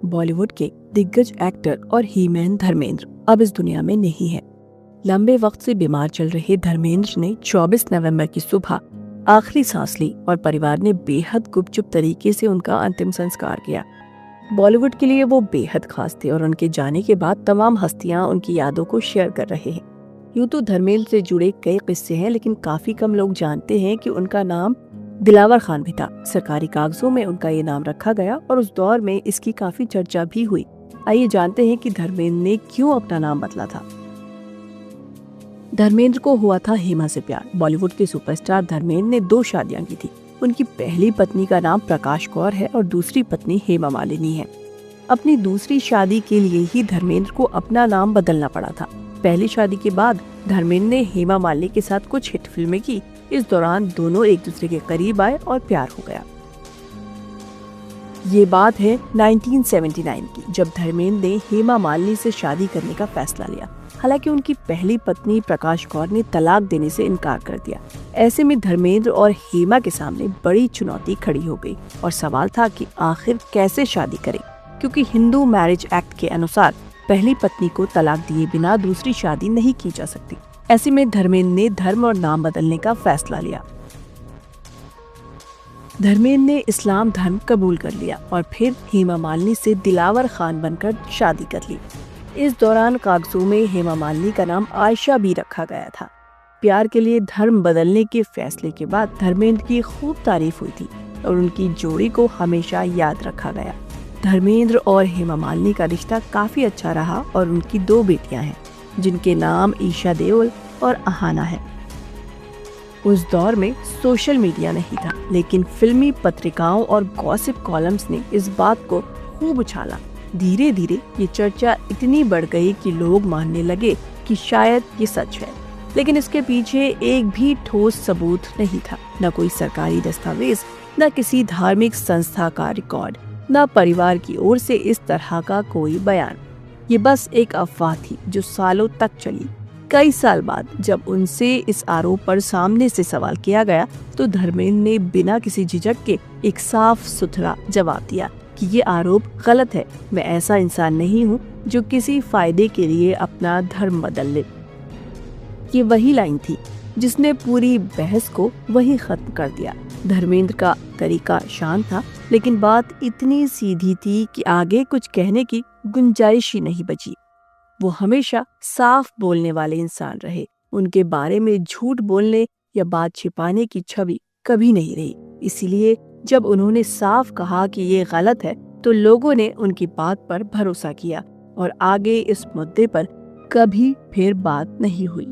बॉलीवुड के दिग्गज एक्टर और हीमैन धर्मेंद्र अब इस दुनिया में नहीं है। लंबे वक्त से बीमार चल रहे धर्मेंद्र ने 24 नवंबर की सुबह आखिरी सांस ली और परिवार ने बेहद गुपचुप तरीके से उनका अंतिम संस्कार किया। बॉलीवुड के लिए वो बेहद खास थे और उनके जाने के बाद तमाम हस्तियां उनकी यादों को शेयर कर रहे हैं। यूं तो धर्मेंद्र से जुड़े कई किस्से हैं, लेकिन काफी कम लोग जानते हैं कि उनका नाम दिलावर खान भी था। सरकारी कागजों में उनका ये नाम रखा गया और उस दौर में इसकी काफी चर्चा भी हुई। आइए जानते हैं कि धर्मेंद्र ने क्यों अपना नाम बदला था। धर्मेंद्र को हुआ था हेमा से प्यार। बॉलीवुड के सुपरस्टार धर्मेंद्र ने 2 शादियां की थी। उनकी पहली पत्नी का नाम प्रकाश कौर है और दूसरी पत्नी हेमा मालिनी है। अपनी दूसरी शादी के लिए ही धर्मेंद्र को अपना नाम बदलना पड़ा था। पहली शादी के बाद धर्मेंद्र ने हेमा मालिनी के साथ कुछ हिट फिल्में की। इस दौरान दोनों एक दूसरे के करीब आए और प्यार हो गया। ये बात है 1979 की, जब धर्मेंद्र ने हेमा मालिनी से शादी करने का फैसला लिया। हालांकि उनकी पहली पत्नी प्रकाश कौर ने तलाक देने से इनकार कर दिया। ऐसे में धर्मेंद्र और हेमा के सामने बड़ी चुनौती खड़ी हो गई और सवाल था कि आखिर कैसे शादी करें, क्योंकि हिंदू मैरिज एक्ट के अनुसार पहली पत्नी को तलाक दिए बिना दूसरी शादी नहीं की जा सकती। ऐसे में धर्मेंद्र ने धर्म और नाम बदलने का फैसला लिया। धर्मेंद्र ने इस्लाम धर्म कबूल कर लिया और फिर हेमा मालिनी से दिलावर खान बनकर शादी कर ली। इस दौरान कागजों में हेमा मालिनी का नाम आयशा भी रखा गया था। प्यार के लिए धर्म बदलने के फैसले के बाद धर्मेंद्र की खूब तारीफ हुई थी और उनकी जोड़ी को हमेशा याद रखा गया। धर्मेंद्र और हेमा मालिनी का रिश्ता काफी अच्छा रहा और उनकी 2 बेटियां हैं, जिनके नाम ईशा देओल और अहाना है। उस दौर में सोशल मीडिया नहीं था, लेकिन फिल्मी पत्रिकाओं और गॉसिप कॉलम्स ने इस बात को खूब उछाला। धीरे धीरे ये चर्चा इतनी बढ़ गई कि लोग मानने लगे कि शायद ये सच है, लेकिन इसके पीछे एक भी ठोस सबूत नहीं था। न कोई सरकारी दस्तावेज, न किसी धार्मिक संस्था का रिकॉर्ड, न परिवार की ओर से इस तरह का कोई बयान। ये बस एक अफवाह थी जो सालों तक चली। कई साल बाद जब उनसे इस आरोप पर सामने से सवाल किया गया तो धर्मेंद्र ने बिना किसी झिझक के एक साफ सुथरा जवाब दिया कि ये आरोप गलत है। मैं ऐसा इंसान नहीं हूँ जो किसी फायदे के लिए अपना धर्म बदल ले। ये वही लाइन थी जिसने पूरी बहस को वही खत्म कर दिया। धर्मेंद्र का तरीका शांत था, लेकिन बात इतनी सीधी थी कि आगे कुछ कहने की गुंजाइश ही नहीं बची। वो हमेशा साफ बोलने वाले इंसान रहे। उनके बारे में झूठ बोलने या बात छिपाने की छवि कभी नहीं रही। इसीलिए जब उन्होंने साफ कहा कि ये गलत है तो लोगों ने उनकी बात पर भरोसा किया और आगे इस मुद्दे पर कभी फिर बात नहीं हुई।